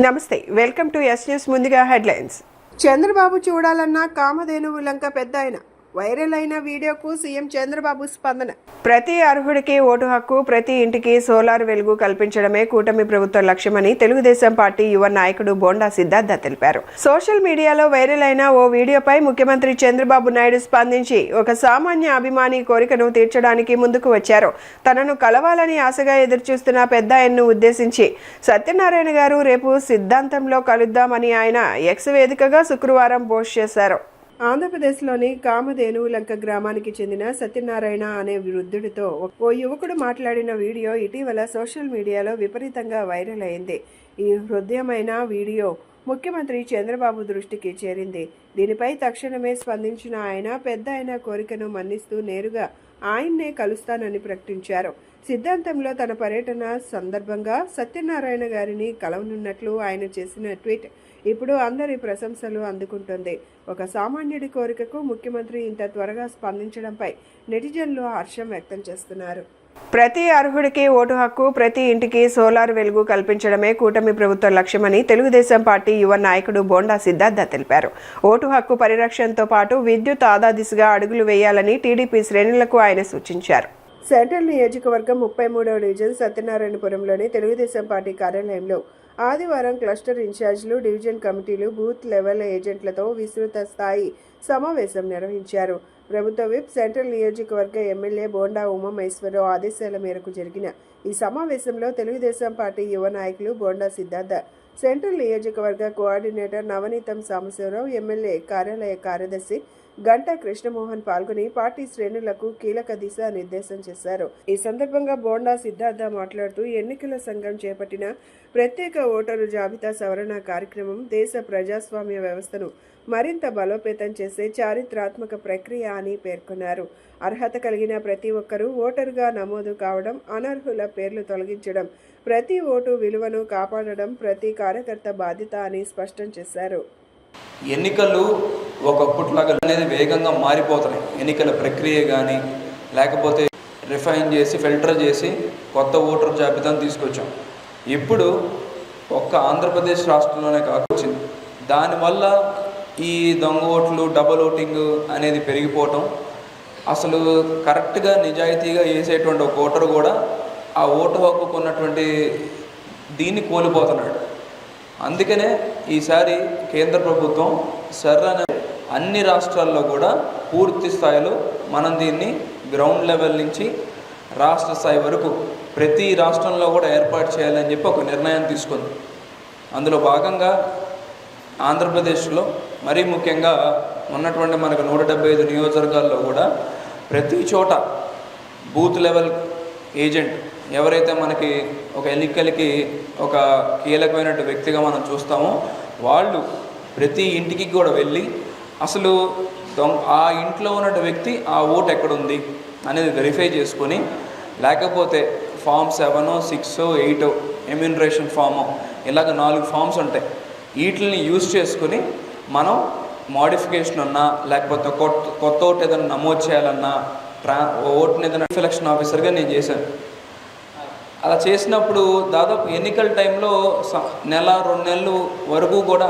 నమస్తే, welcome to yes news. ముందుగా headlines. Chandrababu చూడాలన్న కామధేనువు లంక పెద్దాయన వైరల్ అయిన వీడియోకు సీఎం చంద్రబాబు స్పందన. ప్రతి అర్హుడికి ఓటు హక్కు, ప్రతి ఇంటికి సోలార్ వెలుగు కల్పించడమే కూటమి ప్రభుత్వ లక్ష్యమని తెలుగుదేశం పార్టీ యువ నాయకుడు బోండా సిద్ధార్థ తెలిపారు. సోషల్ మీడియాలో వైరల్ అయిన ఓ వీడియోపై ముఖ్యమంత్రి చంద్రబాబు నాయుడు స్పందించి ఒక సామాన్య అభిమాని కోరికను తీర్చడానికి ముందుకు వచ్చారు. తనను కలవాలని ఆశగా ఎదురుచూస్తున్న పెద్దాయన్ను ఉద్దేశించి సత్యనారాయణ గారు రేపు సిద్ధాంతంలో కలుద్దామని ఆయన ఎక్స్ వేదికగా శుక్రవారం పోస్ట్ చేశారు. ఆంధ్రప్రదేశ్లోని కామధేనువులంక గ్రామానికి చెందిన సత్యనారాయణ అనే వృద్ధుడితో ఓ యువకుడు మాట్లాడిన వీడియో ఇటీవల సోషల్ మీడియాలో విపరీతంగా వైరల్ అయింది. ఈ హృదయమైన వీడియో ముఖ్యమంత్రి చంద్రబాబు దృష్టికి చేరింది. దీనిపై తక్షణమే స్పందించిన ఆయన పెద్దాయన కోరికను మన్నిస్తూ నేరుగా ఆయన్నే కలుస్తానని ప్రకటించారు. సిద్ధాంతంలో తన పర్యటన సందర్భంగా సత్యనారాయణ గారిని కలవనున్నట్లు ఆయన చేసిన ట్వీట్ ఇప్పుడు అందరి ప్రశంసలు అందుకుంటుంది. ఒక సామాన్యుడి కోరికకు ముఖ్యమంత్రి ఇంత త్వరగా స్పందించడంపై నెటిజన్లు హర్షం వ్యక్తం చేస్తున్నారు. ప్రతి అర్హుడికి ఓటు హక్కు, ప్రతి ఇంటికి సోలార్ వెలుగు కల్పించడమే కూటమి ప్రభుత్వ లక్ష్యమని తెలుగుదేశం పార్టీ యువ నాయకుడు బోండా సిద్ధార్థ తెలిపారు. ఓటు హక్కు పరిరక్షణతో పాటు విద్యుత్ ఆదా దిశగా అడుగులు వేయాలని టీడీపీ శ్రేణులకు ఆయన సూచించారు. సెంట్రల్ నియోజకవర్గం 33వ డివిజన్ సత్యనారాయణపురంలోని తెలుగుదేశం పార్టీ కార్యాలయంలో ఆదివారం క్లస్టర్ ఇన్ఛార్జీలు, డివిజన్ కమిటీలు, బూత్ లెవెల్ ఏజెంట్లతో విస్తృత స్థాయి సమావేశం నిర్వహించారు. ప్రభుత్వ విప్, సెంట్రల్ నియోజకవర్గ ఎమ్మెల్యే బోండా ఉమామహేశ్వరరావు ఆదేశాల మేరకు జరిగిన ఈ సమావేశంలో తెలుగుదేశం పార్టీ యువ నాయకులు బోండా సిద్ధార్థ, సెంట్రల్ నియోజకవర్గ కోఆర్డినేటర్ నవనీతం సాంబశివరావు, ఎమ్మెల్యే కార్యాలయ కార్యదర్శి గంటా కృష్ణమోహన్ పాల్గొని పార్టీ శ్రేణులకు కీలక దిశా నిర్దేశం చేశారు. ఈ సందర్భంగా బోండా సిద్ధార్థ మాట్లాడుతూ ఎన్నికల సంఘం చేపట్టిన ప్రత్యేక ఓటరు జాబితా సవరణ కార్యక్రమం దేశ ప్రజాస్వామ్య వ్యవస్థను మరింత బలోపేతం చేసే చారిత్రాత్మక ప్రక్రియ అని పేర్కొన్నారు. అర్హత కలిగిన ప్రతి ఒక్కరూ ఓటరుగా నమోదు కావడం, అనర్హుల పేర్లు తొలగించడం, ప్రతి ఓటు విలువను కాపాడడం ప్రతి కార్యకర్త బాధ్యత అని స్పష్టం చేశారు. ఎన్నికలు ఒకప్పటిలాగా అనేది వేగంగా మారిపోతున్నాయి. ఎన్నికల ప్రక్రియ కానీ లేకపోతే రిఫైన్ చేసి ఫిల్టర్ చేసి కొత్త ఓటర్ జాబితాను తీసుకొచ్చాం. ఇప్పుడు ఒక్క ఆంధ్రప్రదేశ్ రాష్ట్రంలోనే కాకొచ్చింది. దానివల్ల ఈ దొంగ ఓట్లు, డబుల్ ఓటింగ్ అనేది పెరిగిపోవటం, అసలు కరెక్ట్గా నిజాయితీగా వేసేటువంటి ఒక ఓటరు కూడా ఆ ఓటు హక్కుకు ఉన్నటువంటి దీన్ని కోల్పోతున్నాడు. అందుకనే ఈసారి కేంద్ర ప్రభుత్వం అన్ని రాష్ట్రాల్లో కూడా పూర్తి స్థాయిలో మనం దీన్ని గ్రౌండ్ లెవెల్ నుంచి రాష్ట్ర స్థాయి వరకు ప్రతి రాష్ట్రంలో కూడా ఏర్పాటు చేయాలని చెప్పి ఒక నిర్ణయం తీసుకుంది. అందులో భాగంగా ఆంధ్రప్రదేశ్లో మరీ ముఖ్యంగా ఉన్నటువంటి మనకు 175 నియోజకవర్గాల్లో కూడా ప్రతి చోట బూత్ లెవెల్ ఏజెంట్ ఎవరైతే మనకి ఒక ఎన్నికలకి ఒక కీలకమైన వ్యక్తిగా మనం చూస్తామో వాళ్ళు ప్రతి ఇంటికి కూడా వెళ్ళి అసలు ఆ ఇంట్లో ఉన్న వ్యక్తి ఆ ఓటు ఎక్కడుంది అనేది వెరిఫై చేసుకొని, లేకపోతే ఫామ్ 7, 6, 8 ఎమ్యూనరేషన్ ఫాము ఇలాగ 4 ఫామ్స్ ఉంటాయి. వీటిని యూజ్ చేసుకొని మనం మోడిఫికేషన్ ఉన్నా లేకపోతే కొత్త ఓటు ఏదైనా నమోదు చేయాలన్నా ఓటుని ఏదైనా ఎలక్షన్ ఆఫీసర్గా నేను చేశాను. అలా చేసినప్పుడు దాదాపు ఎన్నికల టైంలో నెల 2 నెలలు వరకు కూడా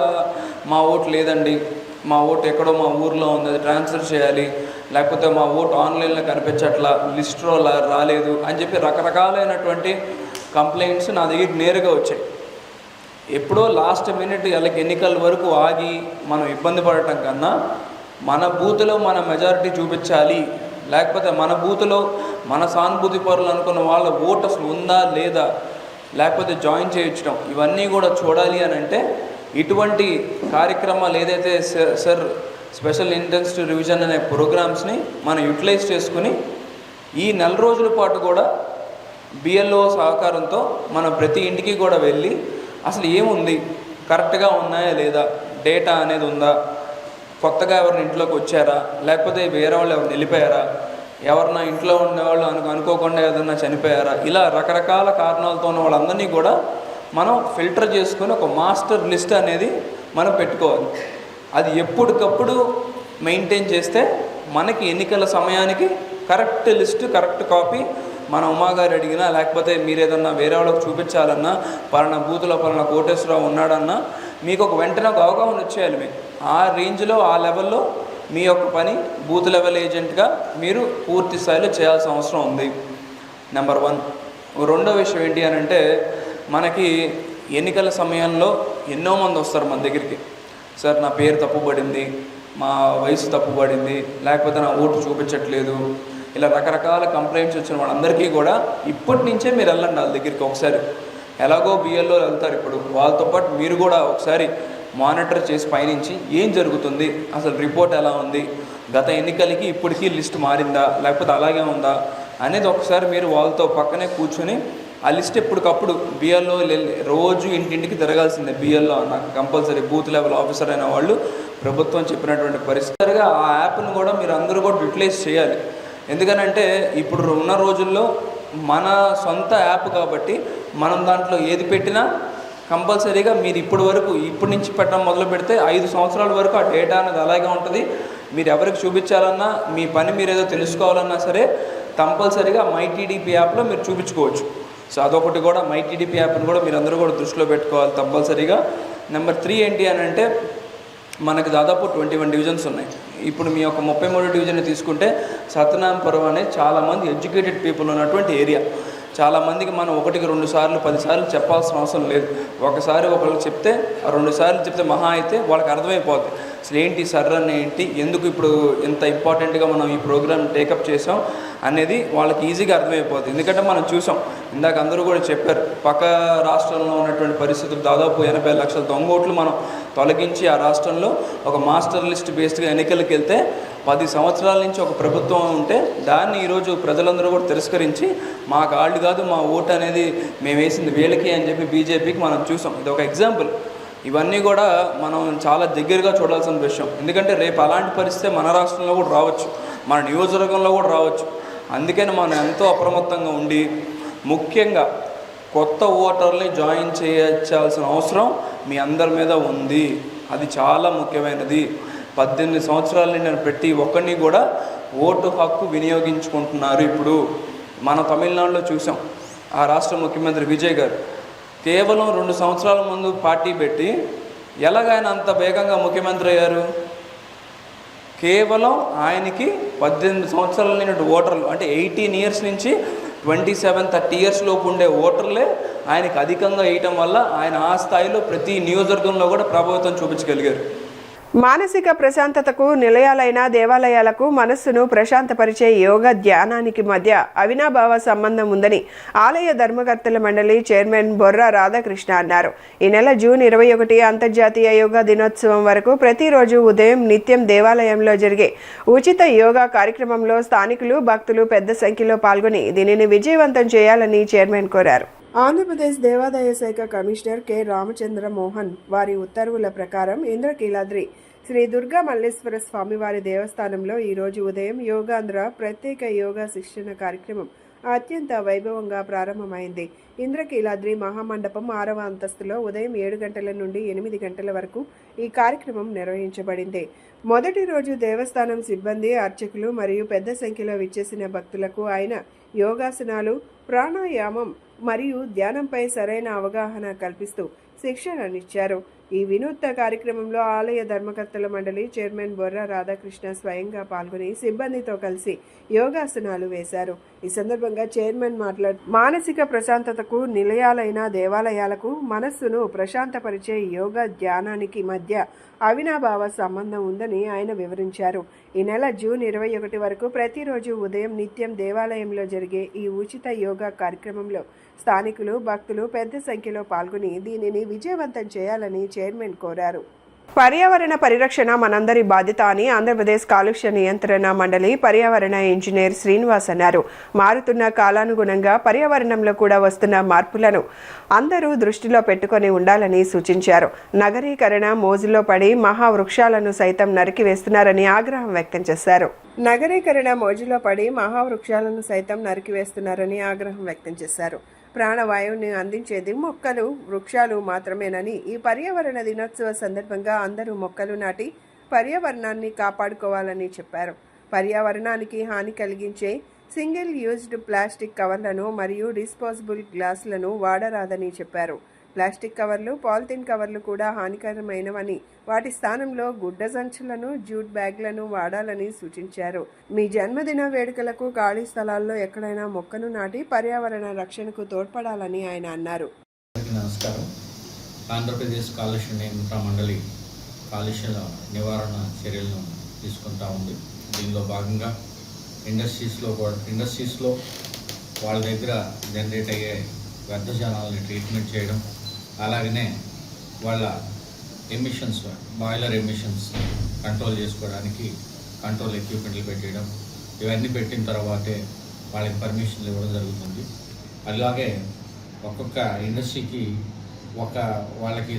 మా ఓటు లేదండి, మా ఓటు ఎక్కడో మా ఊర్లో ఉంది, అది ట్రాన్స్ఫర్ చేయాలి, లేకపోతే మా ఓటు ఆన్లైన్లో కనిపించట్లా, లిస్ట్లో రాలేదు అని చెప్పి రకరకాలైనటువంటి కంప్లైంట్స్ నా దగ్గరికి నేరుగా వచ్చాయి. ఎప్పుడో లాస్ట్ మినిట్ వాళ్ళకి ఎన్నికల వరకు ఆగి మనం ఇబ్బంది పడటం కన్నా మన బూత్లో మన మెజారిటీ చూపించాలి, లేకపోతే మన బూత్లో మన సానుభూతి పరులు అనుకున్న వాళ్ళ ఓటు అసలు ఉందా లేదా, లేకపోతే జాయిన్ చేయించడం, ఇవన్నీ కూడా చూడాలి అని అంటే ఇటువంటి కార్యక్రమాలు ఏదైతే స్పెషల్ ఇంటెన్సివ్ రివిజన్ అనే ప్రోగ్రామ్స్ని మనం యూటిలైజ్ చేసుకుని ఈ నెల రోజుల పాటు కూడా బిఎల్ఓ సహకారంతో మనం ప్రతి ఇంటికి కూడా వెళ్ళి అసలు ఏముంది, కరెక్ట్గా ఉన్నాయా లేదా, డేటా అనేది ఉందా, కొత్తగా ఎవరిని ఇంట్లోకి వచ్చారా, లేకపోతే వేరే వాళ్ళు ఎవరు వెళ్ళిపోయారా, ఎవరన్నా ఇంట్లో ఉండేవాళ్ళు అనుకోకుండా ఏదన్నా చనిపోయారా, ఇలా రకరకాల కారణాలతో ఉన్న వాళ్ళందరినీ కూడా మనం ఫిల్టర్ చేసుకొని ఒక మాస్టర్ లిస్ట్ అనేది మనం పెట్టుకోవాలి. అది ఎప్పటికప్పుడు మెయింటైన్ చేస్తే మనకి ఎన్నికల సమయానికి కరెక్ట్ లిస్టు, కరెక్ట్ కాపీ మన ఉమాగారు అడిగినా, లేకపోతే మీరు ఏదన్నా వేరే వాళ్ళకి చూపించాలన్నా, పలానా బూతులో పలానా కోటేశ్వరరావు ఉన్నాడన్నా మీకు ఒక వెంటనే ఒక అవగాహన వచ్చేయాలి. మీకు ఆ రేంజ్లో ఆ లెవెల్లో మీ యొక్క పని బూత్ లెవెల్ ఏజెంట్గా మీరు పూర్తి స్థాయిలో చేయాల్సిన అవసరం ఉంది. నెంబర్ 1. రెండో విషయం ఏంటి అని అంటే, మనకి ఎన్నికల సమయంలో ఎంతో మంది వస్తారు మన దగ్గరికి. సార్ నా పేరు తప్పుపడింది, మా వయసు తప్పుపడింది, లేకపోతే నా ఓటు చూపించట్లేదు, ఇలా రకరకాల కంప్లైంట్స్ వచ్చిన వాళ్ళందరికీ కూడా ఇప్పటి నుంచే మీరు వెళ్ళండి వాళ్ళ దగ్గరికి. ఒకసారి ఎలాగో బిఎల్ఓ వెళ్తారు, ఇప్పుడు వాళ్ళతో పాటు మీరు కూడా ఒకసారి మానిటర్ చేసి పైనుంచి ఏం జరుగుతుంది, అసలు రిపోర్ట్ ఎలా ఉంది, గత ఎన్నికలకి ఇప్పటికీ లిస్ట్ మారిందా లేకపోతే అలాగే ఉందా అనేది ఒకసారి మీరు వాళ్ళతో పక్కనే కూర్చొని ఆ లిస్ట్ ఎప్పటికప్పుడు బిఎల్ఓ రోజు ఇంటింటికి తిరగాల్సిందే. బిఎల్ఓ అన్న కంపల్సరీ బూత్ లెవెల్ ఆఫీసర్ అయిన వాళ్ళు ప్రభుత్వం చెప్పినటువంటి పరిస్థితిగా ఆ యాప్ను కూడా మీరు అందరూ కూడా యూటిలైజ్ చేయాలి. ఎందుకనంటే ఇప్పుడు ఉన్న రోజుల్లో మన సొంత యాప్ కాబట్టి మనం దాంట్లో ఏది పెట్టినా కంపల్సరీగా మీరు ఇప్పటి నుంచి పెట్టడం మొదలు పెడితే 5 సంవత్సరాల వరకు ఆ డేటా అనేది అలాగే ఉంటుంది. మీరు ఎవరికి చూపించాలన్నా, మీ పని మీరు ఏదో తెలుసుకోవాలన్నా సరే కంపల్సరీగా మైటీడీపీ యాప్లో మీరు చూపించుకోవచ్చు. సో అదొకటి కూడా మైటీడీపీ యాప్ని కూడా మీరు అందరూ కూడా దృష్టిలో పెట్టుకోవాలి కంపల్సరీగా. నెంబర్ 3 ఏంటి అని అంటే, మనకు దాదాపు 21 డివిజన్స్ ఉన్నాయి. ఇప్పుడు మీ యొక్క 33 డివిజన్ తీసుకుంటే సత్యనారాయణపురం అనేది చాలామంది ఎడ్యుకేటెడ్ పీపుల్ ఉన్నటువంటి ఏరియా. చాలామందికి మనం 1-2 సార్లు 10 సార్లు చెప్పాల్సిన అవసరం లేదు. ఒకసారి ఒకరికి చెప్తే 2 సార్లు చెప్తే మహా అయితే వాళ్ళకి అర్థమైపోద్ది అసలు ఏంటి సర్రన్ ఏంటి, ఎందుకు ఇప్పుడు ఇంత ఇంపార్టెంట్గా మనం ఈ ప్రోగ్రామ్ టేకప్ చేసాం అనేది వాళ్ళకి ఈజీగా అర్థమైపోతుంది. ఎందుకంటే మనం చూసాం, ఇందాక అందరూ కూడా చెప్పారు, పక్క రాష్ట్రంలో ఉన్నటువంటి పరిస్థితులు దాదాపు 80 లక్షల దొంగ ఓట్లు మనం తొలగించి ఆ రాష్ట్రంలో ఒక మాస్టర్ లిస్ట్ బేస్డ్గా ఎన్నికలకు వెళ్తే 10 సంవత్సరాల నుంచి ఒక ప్రభుత్వం ఉంటే దాన్ని ఈరోజు ప్రజలందరూ కూడా తిరస్కరించి మా కాళ్ళు కాదు మా ఓటు అనేది మేము వేసింది వీళ్ళకి అని చెప్పి బీజేపీకి మనం చూసాం. ఇది ఒక ఎగ్జాంపుల్. ఇవన్నీ కూడా మనం చాలా దగ్గరగా చూడాల్సిన విషయం. ఎందుకంటే రేపు అలాంటి పరిస్థితి మన రాష్ట్రంలో కూడా రావచ్చు, మన నియోజకవర్గంలో కూడా రావచ్చు. అందుకని మనం ఎంతో అప్రమత్తంగా ఉండి ముఖ్యంగా కొత్త ఓటర్ని జాయిన్ చేయాల్సిన అవసరం మీ అందరి మీద ఉంది. అది చాలా ముఖ్యమైనది. 18 సంవత్సరాలని నేను ప్రతి ఒక్కరిని కూడా ఓటు హక్కు వినియోగించుకుంటున్నారు. ఇప్పుడు మన తమిళనాడులో చూసాం, ఆ రాష్ట్ర ముఖ్యమంత్రి విజయ్ గారు కేవలం 2 సంవత్సరాల ముందు పార్టీ పెట్టి ఎలాగైనా అంత వేగంగా ముఖ్యమంత్రి అయ్యారు? కేవలం ఆయనకి 18 సంవత్సరాల నిండి ఓటర్లు, అంటే 18 ఇయర్స్ నుంచి 27-30 ఇయర్స్ లోపు ఉండే ఓటర్లే ఆయనకి అధికంగా వేయటం వల్ల ఆయన ఆ స్థాయిలో ప్రతి నియోజకవర్గంలో కూడా ప్రభావితం చూపించగలిగారు. మానసిక ప్రశాంతతకు నిలయాలైన దేవాలయాలకు మనస్సును ప్రశాంతపరిచే యోగ ధ్యానానికి మధ్య అవినాభావ సంబంధం ఉందని ఆలయ ధర్మకర్తల మండలి చైర్మన్ బొర్రా రాధాకృష్ణ అన్నారు. ఈ నెల జూన్ 21 అంతర్జాతీయ యోగా దినోత్సవం వరకు ప్రతిరోజు ఉదయం నిత్యం దేవాలయంలో జరిగే ఉచిత యోగా కార్యక్రమంలో స్థానికులు భక్తులు పెద్ద సంఖ్యలో పాల్గొని దీనిని విజయవంతం చేయాలని చైర్మన్ కోరారు. ఆంధ్రప్రదేశ్ దేవాదాయ శాఖ కమిషనర్ కె రామచంద్ర మోహన్ వారి ఉత్తర్వుల ప్రకారం ఇంద్రకీలాద్రి శ్రీ దుర్గా మల్లేశ్వర స్వామివారి దేవస్థానంలో ఈరోజు ఉదయం యోగాంధ్ర ప్రత్యేక యోగా శిక్షణ కార్యక్రమం అత్యంత వైభవంగా ప్రారంభమైంది. ఇంద్రకీలాద్రి మహామండపం 6వ అంతస్తులో ఉదయం 7 గంటల నుండి 8 గంటల వరకు ఈ కార్యక్రమం నిర్వహించబడింది. మొదటి రోజు దేవస్థానం సిబ్బంది, అర్చకులు మరియు పెద్ద సంఖ్యలో విచ్చేసిన భక్తులకు ఆయన యోగాసనాలు, ప్రాణాయామం మరియు ధ్యానంపై సరైన అవగాహన కల్పిస్తూ శిక్షణనిచ్చారు. ఈ వినూత్న కార్యక్రమంలో ఆలయ ధర్మకర్తల మండలి చైర్మన్ బొర్రా రాధాకృష్ణ స్వయంగా పాల్గొని సిబ్బందితో కలిసి యోగాసనాలు వేశారు. ఈ సందర్భంగా చైర్మన్ మాట్లాడుతూ మానసిక ప్రశాంతతకు నిలయాలైన దేవాలయాలకు మనస్సును ప్రశాంతపరిచే యోగా ధ్యానానికి మధ్య అవినాభావ సంబంధం ఉందని ఆయన వివరించారు. ఈ నెల జూన్ 21 వరకు ప్రతిరోజు ఉదయం నిత్యం దేవాలయంలో జరిగే ఈ ఉచిత యోగా కార్యక్రమంలో స్థానికులు భక్తులు పెద్ద సంఖ్యలో పాల్గొని దీనిని విజయవంతం చేయాలని చైర్మన్ కోరారు. పర్యావరణ పరిరక్షణ మనందరి బాధ్యత అని ఆంధ్రప్రదేశ్ కాలుష్య నియంత్రణ మండలి పర్యావరణ ఇంజనీర్ శ్రీనివాస్ అన్నారు. మారుతున్న కాలానుగుణంగా పర్యావరణంలో కూడా వస్తున్న మార్పులను అందరూ దృష్టిలో పెట్టుకొని ఉండాలని సూచించారు. నగరీకరణ మోజులో పడి మహావృక్షాలను సైతం నరికివేస్తున్నారని ఆగ్రహం వ్యక్తం చేశారు. నగరీకరణ మోజులో పడి మహావృక్షాలను సైతం నరికివేస్తున్నారని ఆగ్రహం వ్యక్తం చేశారు. ప్రాణవాయువుని అందించేది మొక్కలు, వృక్షాలు మాత్రమేనని ఈ పర్యావరణ దినోత్సవ సందర్భంగా అందరూ మొక్కలు నాటి పర్యావరణాన్ని కాపాడుకోవాలని చెప్పారు. పర్యావరణానికి హాని కలిగించే సింగిల్ యూజ్డ్ ప్లాస్టిక్ కవర్లను మరియు డిస్పోజబుల్ గ్లాసులను వాడరాదని చెప్పారు. ప్లాస్టిక్ కవర్లు, పాలిథిన్ కవర్లు కూడా హానికరమైనవని, వాటి స్థానంలో గుడ్డ సంచులను, జూట్ బ్యాగ్లను వాడాలని సూచించారు. మీ జన్మదిన వేడుకలకు ఖాళీ స్థలాల్లో ఎక్కడైనా మొక్కను నాటి పర్యావరణ రక్షణకు తోడ్పడాలని ఆయన అన్నారు. నమస్కారం. ఆంధ్రప్రదేశ్ కాలుష్య నియంత్రణ మండలి కాలుష్య నివారణ చర్యలను తీసుకుంటా ఉంది. దీనిలో భాగంగా ఇండస్ట్రీస్లో వాళ్ళ దగ్గర జనరేట్ అయ్యే వ్యర్థజాలాలని ట్రీట్మెంట్ చేయడం, అలాగనే వాళ్ళ ఎమిషన్స్, బాయిలర్ ఎమిషన్స్ కంట్రోల్ చేసుకోవడానికి కంట్రోల్ ఎక్విప్మెంట్లు పెట్టేయడం, ఇవన్నీ పెట్టిన తర్వాతే వాళ్ళకి పర్మిషన్లు ఇవ్వడం జరుగుతుంది. అలాగే ఒక్కొక్క ఇండస్ట్రీకి వాళ్ళకి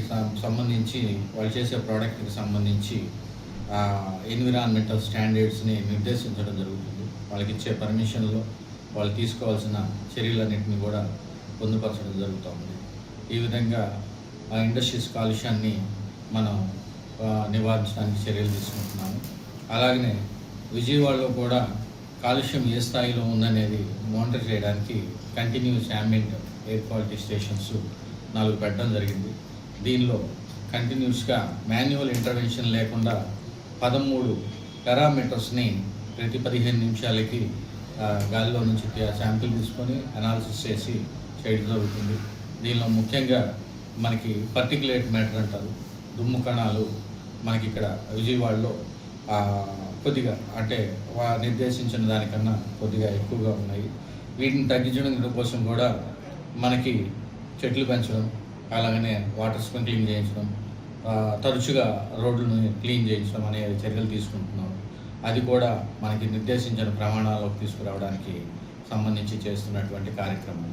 సంబంధించి వాళ్ళు చేసే ప్రోడక్ట్కి సంబంధించి ఎన్విరాన్మెంటల్ స్టాండర్డ్స్ని నిర్దేశించడం జరుగుతుంది. వాళ్ళకి ఇచ్చే పర్మిషన్లో వాళ్ళు తీసుకోవాల్సిన చర్యలన్నింటినీ కూడా పొందుపరచడం జరుగుతుంది. ఈ విధంగా ఆ ఇండస్ట్రీస్ కాలుష్యాన్ని మనం నివారించడానికి చర్యలు తీసుకుంటున్నాము. అలాగనే విజయవాడలో కూడా కాలుష్యం ఏ స్థాయిలో ఉందనేది మానిటర్ చేయడానికి continuous ambient air quality stations 4 పెట్టడం జరిగింది. దీనిలో కంటిన్యూస్గా మాన్యువల్ ఇంటర్వెన్షన్ లేకుండా 13 పారామీటర్స్ని ప్రతి 15 నిమిషాలకి గాలిలో నుంచి శాంపిల్ తీసుకొని అనాలిసిస్ చేసి చేయడం జరుగుతుంది. దీనిలో ముఖ్యంగా మనకి పర్టిక్యులేట్ మ్యాటర్ అంటారు, దుమ్ము కణాలు మనకి ఇక్కడ విజయవాడలో కొద్దిగా అంటే నిర్దేశించిన దానికన్నా కొద్దిగా ఎక్కువగా ఉన్నాయి. వీటిని తగ్గించడం కోసం కూడా మనకి చెట్లు పెంచడం, అలాగనే వాటర్ స్ప్రింక్లింగ్ చేయించడం, తరచుగా రోడ్లను క్లీన్ చేయించడం అనే చర్యలు తీసుకుంటున్నాం. అది కూడా మనకి నిర్దేశించిన ప్రమాణాలకు తీసుకురావడానికి సంబంధించి చేస్తున్నటువంటి కార్యక్రమం.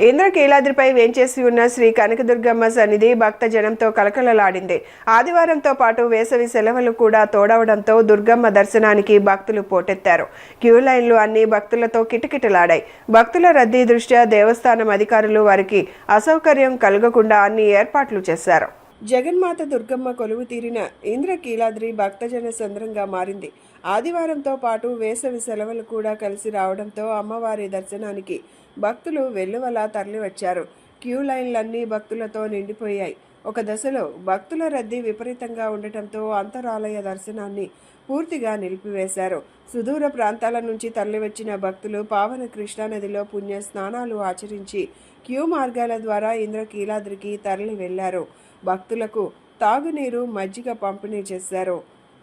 ఇంద్రకీలాద్రిపై వేంచేసి ఉన్న శ్రీ కనకదుర్గమ్మ సన్నిధి భక్త జనంతో కలకలలాడింది. ఆదివారంతో పాటు వేసవి సెలవులు కూడా తోడవడంతో దుర్గమ్మ దర్శనానికి భక్తులు పోటెత్తారు. క్యూ లైన్లు అన్ని భక్తులతో కిటకిటలాడాయి. భక్తుల రద్దీ దృష్ట్యా దేవస్థానం అధికారులు వారికి అసౌకర్యం కలగకుండా అన్ని ఏర్పాట్లు చేశారు. జగన్మాత దుర్గమ్మ కొలువు తీరిన ఇంద్రకీలాద్రి భక్తజన సంద్రంగా మారింది. ఆదివారంతో పాటు వేసవి సెలవులు కూడా కలిసి రావడంతో అమ్మవారి దర్శనానికి భక్తులు వెల్లువలా తరలివచ్చారు. క్యూ లైన్లన్నీ భక్తులతో నిండిపోయాయి. ఒక దశలో భక్తుల రద్దీ విపరీతంగా ఉండటంతో అంతరాలయ దర్శనాన్ని పూర్తిగా నిలిపివేశారు. సుదూర ప్రాంతాల నుంచి తరలివచ్చిన భక్తులు పావన కృష్ణానదిలో పుణ్య స్నానాలు ఆచరించి క్యూ మార్గాల ద్వారా ఇంద్రకీలాద్రికి తరలి వెళ్లారు. భక్తులకు తాగునీరు, మజ్జిగ పంపిణీ చేశారు.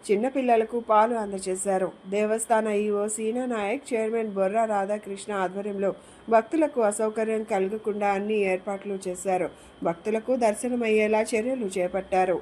చిన్నపిల్లలకు పాలు అందజేశారు. దేవస్థాన ఈవో సీనా నాయక్, చైర్మన్ బొర్రా రాధాకృష్ణ ఆధ్వర్యంలో భక్తులకు అసౌకర్యం కలగకుండా అన్ని ఏర్పాట్లు చేశారు. భక్తులకు దర్శనమయ్యేలా చర్యలు చేపట్టారు.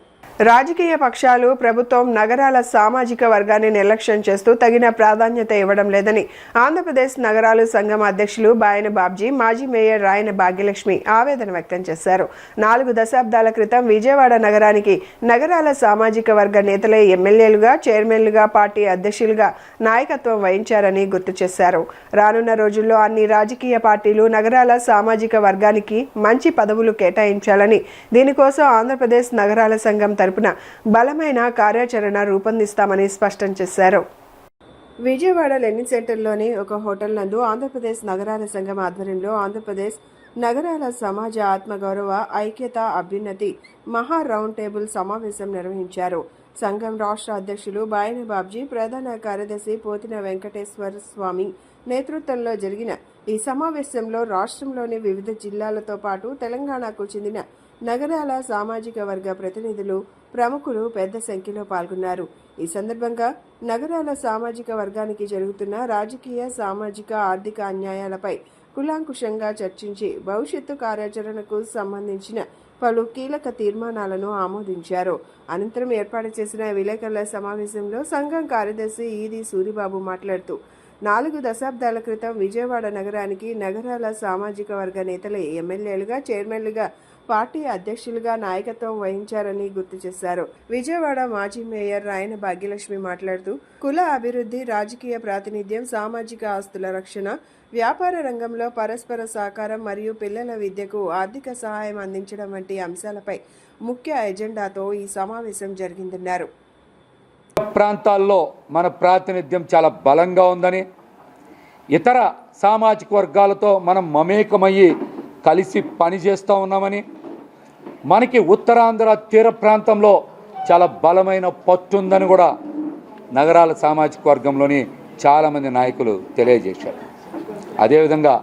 రాజకీయ పక్షాలు, ప్రభుత్వం నగరాల సామాజిక వర్గాన్ని నిర్లక్ష్యం చేస్తూ తగిన ప్రాధాన్యత ఇవ్వడం లేదని ఆంధ్రప్రదేశ్ నగరాలు సంఘం అధ్యక్షులు బాయన బాబ్జీ, మాజీ మేయర్ రాయన భాగ్యలక్ష్మి ఆవేదన వ్యక్తం చేశారు. 4 దశాబ్దాల క్రితం విజయవాడ నగరానికి నగరాల సామాజిక వర్గ నేతలే ఎమ్మెల్యేలుగా, చైర్మన్లుగా, పార్టీ అధ్యక్షులుగా నాయకత్వం వహించారని గుర్తు చేశారు. రానున్న రోజుల్లో అన్ని రాజకీయ పార్టీలు నగరాల సామాజిక వర్గానికి మంచి పదవులు కేటాయించాలని, దీనికోసం ఆంధ్రప్రదేశ్ నగరాల సంఘం తరపున బలమైన కార్యాచరణ రూపొందిస్తామని స్పష్టం చేశారు. విజయవాడ లెనిన్ సెంటర్లోని ఒక హోటల్ నందు ఆంధ్రప్రదేశ్ నగరాల సంఘం ఆధ్వర్యంలో ఆంధ్రప్రదేశ్ నగరాల సమాజ ఆత్మగౌరవ ఐక్యత అభ్యున్నతి మహా రౌండ్ టేబుల్ సమావేశం నిర్వహించారు. సంఘం రాష్ట్ర అధ్యక్షులు బాయన బాబ్జీ, ప్రధాన కార్యదర్శి పోతిన వెంకటేశ్వర స్వామి నేతృత్వంలో జరిగిన ఈ సమావేశంలో రాష్ట్రంలోని వివిధ జిల్లాలతో పాటు తెలంగాణకు చెందిన నగరాల సామాజిక వర్గ ప్రతినిధులు, ప్రముఖులు పెద్ద సంఖ్యలో పాల్గొన్నారు. ఈ సందర్భంగా నగరాల సామాజిక వర్గానికి జరుగుతున్న రాజకీయ, సామాజిక, ఆర్థిక అన్యాయాలపై కులాంకుషంగా చర్చించి భవిష్యత్తు కార్యాచరణకు సంబంధించిన పలు కీలక తీర్మానాలను ఆమోదించారు. అనంతరం ఏర్పాటు చేసిన విలేకరుల సమావేశంలో సంఘం కార్యదర్శి ఈది సూరిబాబు మాట్లాడుతూ 4 దశాబ్దాల క్రితం విజయవాడ నగరానికి నగరాల సామాజిక వర్గ నేతలే ఎమ్మెల్యేలుగా, చైర్మన్లుగా, పార్టీ అధ్యక్షులుగా నాయకత్వం వహించారని గుర్తు చేశారు. విజయవాడ మాజీ మేయర్ రాయన భాగ్యలక్ష్మి మాట్లాడుతూ కుల అభివృద్ధి, రాజకీయ ప్రాతినిధ్యం, సామాజిక ఆస్తుల రక్షణ, వ్యాపార రంగంలో పరస్పర సహకారం మరియు పిల్లల విద్యకు ఆర్థిక సహాయం అందించడం వంటి అంశాలపై ముఖ్య ఎజెండాతో ఈ సమావేశం జరిగిందన్నారు. ప్రాంతాల్లో మన ప్రాతినిధ్యం చాలా బలంగా ఉందని, ఇతర సామాజిక వర్గాలతో మనం మమేకమయ్యి కలిసి పనిచేస్తూ ఉన్నామని, మనకి ఉత్తరాంధ్ర తీర ప్రాంతంలో చాలా బలమైన పట్టుందని కూడా నగరాల సామాజిక వర్గంలోని చాలామంది నాయకులు తెలియజేశారు. అదేవిధంగా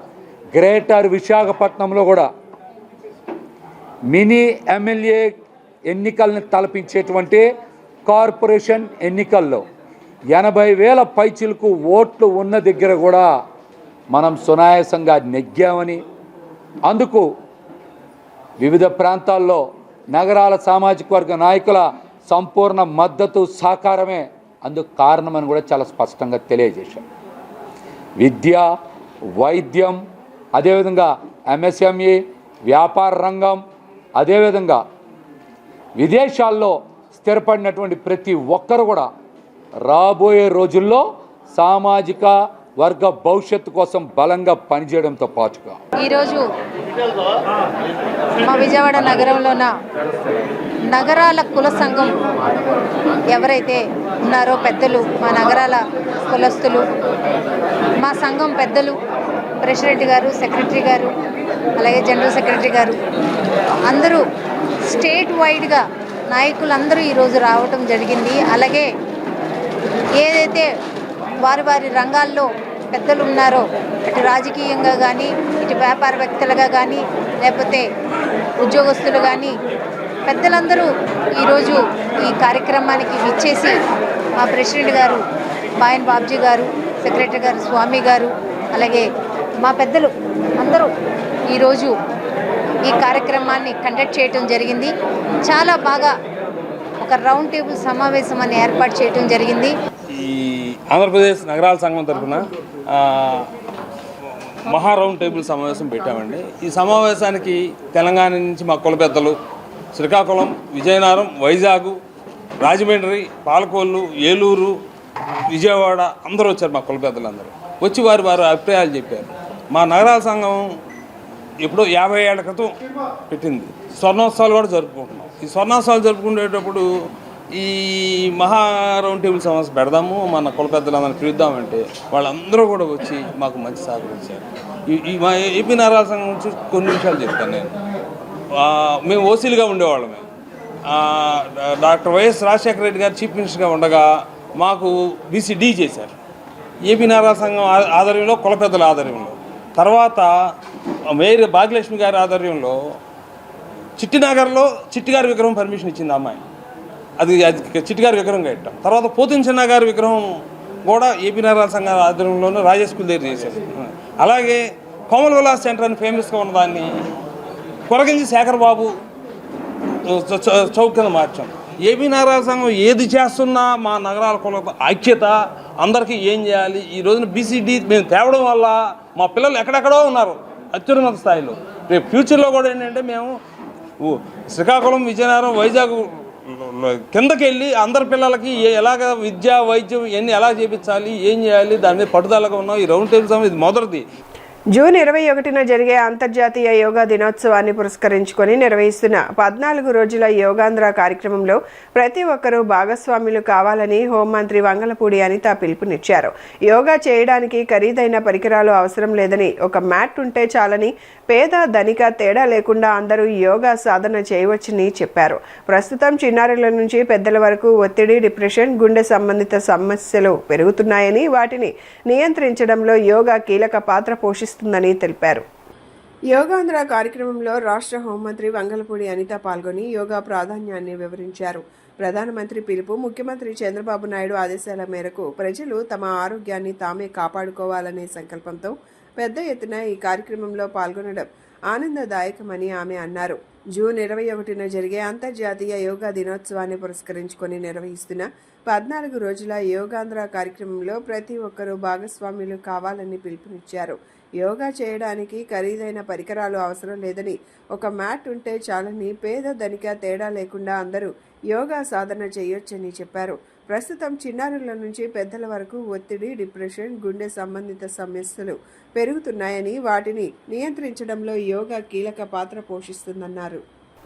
గ్రేటర్ విశాఖపట్నంలో కూడా మినీ ఎమ్మెల్యే ఎన్నికల్ని తలపించేటువంటి కార్పొరేషన్ ఎన్నికల్లో 80,000 పైచిలకు ఓట్లు ఉన్న దగ్గర కూడా మనం సునాయాసంగా నెగ్గామని, అందుకు వివిధ ప్రాంతాల్లో నగరాల సామాజిక వర్గ నాయకుల సంపూర్ణ మద్దతు సహకారమే అందుకు కారణమని కూడా చాలా స్పష్టంగా తెలియజేశారు. విద్య, వైద్యం, అదేవిధంగా ఎంఎస్ఎంఈ, వ్యాపార రంగం, అదేవిధంగా విదేశాల్లో స్థిరపడినటువంటి ప్రతి ఒక్కరు కూడా రాబోయే రోజుల్లో సామాజిక వర్గ భవిష్యత్తు కోసం బలంగా పనిచేయడంతో పాటుగా ఈరోజు మా విజయవాడ నగరంలోన నగరాల కుల సంఘం ఎవరైతే ఉన్నారో పెద్దలు, మా నగరాల కులస్తులు, మా సంఘం పెద్దలు, ప్రెసిడెంట్ గారు, సెక్రటరీ గారు, అలాగే జనరల్ సెక్రటరీ గారు అందరూ స్టేట్ వైడ్గా నాయకులందరూ ఈరోజు రావటం జరిగింది. అలాగే ఏదైతే వారి వారి రంగాల్లో పెద్దలు ఉన్నారో, అటు రాజకీయంగా కానీ, ఇటు వ్యాపారవేత్తలుగా కానీ, లేకపోతే ఉద్యోగస్తులు కానీ పెద్దలందరూ ఈరోజు ఈ కార్యక్రమానికి విచ్చేసి మా ప్రెసిడెంట్ గారు బాయన్ బాబ్జీ గారు, సెక్రటరీ గారు స్వామి గారు, అలాగే మా పెద్దలు అందరూ ఈరోజు ఈ కార్యక్రమాన్ని కండక్ట్ చేయటం జరిగింది. చాలా బాగా ఒక రౌండ్ టేబుల్ సమావేశం అని ఏర్పాటు చేయడం జరిగింది. ఈ ఆంధ్రప్రదేశ్ నగరాల సంఘం తరఫున మహా రౌండ్ టేబుల్ సమావేశం పెట్టామండి. ఈ సమావేశానికి తెలంగాణ నుంచి మా కుల పెద్దలు, శ్రీకాకుళం, విజయనగరం, వైజాగ్, రాజమండ్రి, పాలకొల్లు, ఏలూరు, విజయవాడ అందరూ వచ్చారు. మా కుల పెద్దలందరూ వచ్చి వారి అభిప్రాయాలు చెప్పారు. మా నగరాల సంఘం ఇప్పుడు 50 ఏళ్ల క్రితం పెట్టింది. స్వర్ణోత్సవాలు కూడా జరుపుకుంటున్నాం. ఈ స్వర్ణోత్సవాలు జరుపుకునేటప్పుడు ఈ మహా రౌండ్ టేబుల్ సమావేశం పెడదాము, మన కుల పెద్దలందరినీ పిలుద్దామంటే వాళ్ళందరూ కూడా వచ్చి మాకు మంచి సహకరించారు. ఈ మా ఏపీ నగరాల సంఘం నుంచి కొన్ని నిమిషాలు చెప్తాను నేను. మేము ఓసీలుగా ఉండేవాళ్ళమే. డాక్టర్ వైఎస్ రాజశేఖర రెడ్డి గారు చీఫ్ మినిస్టర్గా ఉండగా మాకు బీసీడీ చేశారు. ఏపీ నగరాల సంఘం ఆధ్వర్యంలో, కుల పెద్దల ఆధ్వర్యంలో. తర్వాత మేయర్ భాగ్యలక్ష్మి గారి ఆధ్వర్యంలో చిట్టినగర్లో చిట్టిగారి విగ్రహం పర్మిషన్ ఇచ్చింది అమ్మాయి. అది చిట్టిగారి విగ్రహం కట్టాం. తర్వాత పోతిన చిన్న గారి విగ్రహం కూడా ఏపీ నగరాల సంఘం ఆధ్వర్యంలోనే రాజేష్ స్కూల్ దగ్గర చేశారు. అలాగే కోమల్ విలాస్ సెంటర్ అని ఫేమస్గా ఉన్నదాన్ని కొరగించి శేఖర్ బాబు చౌక్ కింద మార్చాం. ఏపీ నగరాల సంఘం ఏది చేస్తున్నా మా నగరాల కుల ఐక్యత, అందరికీ ఏం చేయాలి. ఈ రోజున బీసీడీ మేము తేవడం వల్ల మా పిల్లలు ఎక్కడెక్కడో ఉన్నారు అత్యున్నత స్థాయిలో. రేపు ఫ్యూచర్లో కూడా ఏంటంటే మేము శ్రీకాకుళం, విజయనగరం, వైజాగ్ కిందకి వెళ్ళి అందరి పిల్లలకి ఎలాగ విద్య, వైద్యం ఇవన్నీ ఎలా చేయించాలి, ఏం చేయాలి, దాని మీద పట్టుదలగా ఉన్నాం. ఈ రౌండ్ టేబుల్ సమావేశం ఇది మొదటిది. జూన్ 21న జరిగే అంతర్జాతీయ యోగా దినోత్సవాన్ని పురస్కరించుకొని నిర్వహిస్తున్న 14 రోజుల యోగాంధ్ర కార్యక్రమంలో ప్రతి ఒక్కరూ భాగస్వాములు కావాలని హోంమంత్రి వంగలపూడి అనిత పిలుపునిచ్చారు. యోగా చేయడానికి ఖరీదైన పరికరాలు అవసరం లేదని, ఒక మ్యాట్ ఉంటే చాలని, పేద ధనిక తేడా లేకుండా అందరూ యోగా సాధన చేయవచ్చని చెప్పారు. ప్రస్తుతం చిన్నారుల నుంచి పెద్దల వరకు ఒత్తిడి, డిప్రెషన్, గుండె సంబంధిత సమస్యలు పెరుగుతున్నాయని, వాటిని నియంత్రించడంలో యోగా కీలక పాత్ర పోషిస్తుందని తెలిపారు. యోగాంధ్ర కార్యక్రమంలో రాష్ట్ర హోంమంత్రి వంగలపూడి అనిత పాల్గొని యోగా ప్రాధాన్యాన్ని వివరించారు. ప్రధానమంత్రి పిలుపు, ముఖ్యమంత్రి చంద్రబాబు నాయుడు ఆదేశాల మేరకు ప్రజలు తమ ఆరోగ్యాన్ని తామే కాపాడుకోవాలనే సంకల్పంతో పెద్ద ఎత్తున ఈ కార్యక్రమంలో పాల్గొనడం ఆనందదాయకమని ఆమె అన్నారు. జూన్ 21న జరిగే అంతర్జాతీయ యోగా దినోత్సవాన్ని పురస్కరించుకొని నిర్వహిస్తున్న 14 రోజుల యోగాంధ్ర కార్యక్రమంలో ప్రతి ఒక్కరూ భాగస్వాములు కావాలని పిలుపునిచ్చారు. యోగా చేయడానికి ఖరీదైన పరికరాలు అవసరం లేదని, ఒక మ్యాట్ ఉంటే చాలని, పేద ధనిక తేడా లేకుండా అందరూ యోగా సాధన చేయొచ్చని చెప్పారు. ప్రస్తుతం చిన్నారుల నుంచి పెద్దల వరకు ఒత్తిడి, డిప్రెషన్, గుండె సంబంధిత సమస్యలు పెరుగుతున్నాయని, వాటిని నియంత్రించడంలో యోగా కీలక పాత్ర పోషిస్తుందన్నారు.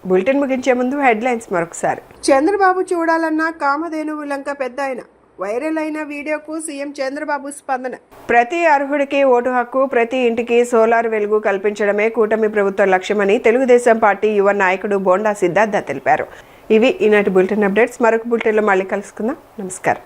బులెటిన్ ముగించే ముందు హెడ్లైన్స్ మరొకసారి. చంద్రబాబు చూడాలన్న కామధేనువు లంక పెద్ద ఆయన, వైరల్ అయిన వీడియోకు సీఎం చంద్రబాబు స్పందన. ప్రతి అర్హుడికి ఓటు హక్కు, ప్రతి ఇంటికి సోలార్ వెలుగు కల్పించడమే కూటమి ప్రభుత్వ లక్ష్యమని తెలుగుదేశం పార్టీ యువ నాయకుడు బోండా సిద్ధార్థ తెలిపారు. ఇవి ఈనాటి బులెటిన్ అప్డేట్స్. మరొక బులెటిన్లో మళ్ళీ కలుసుకుందాం. నమస్కారం.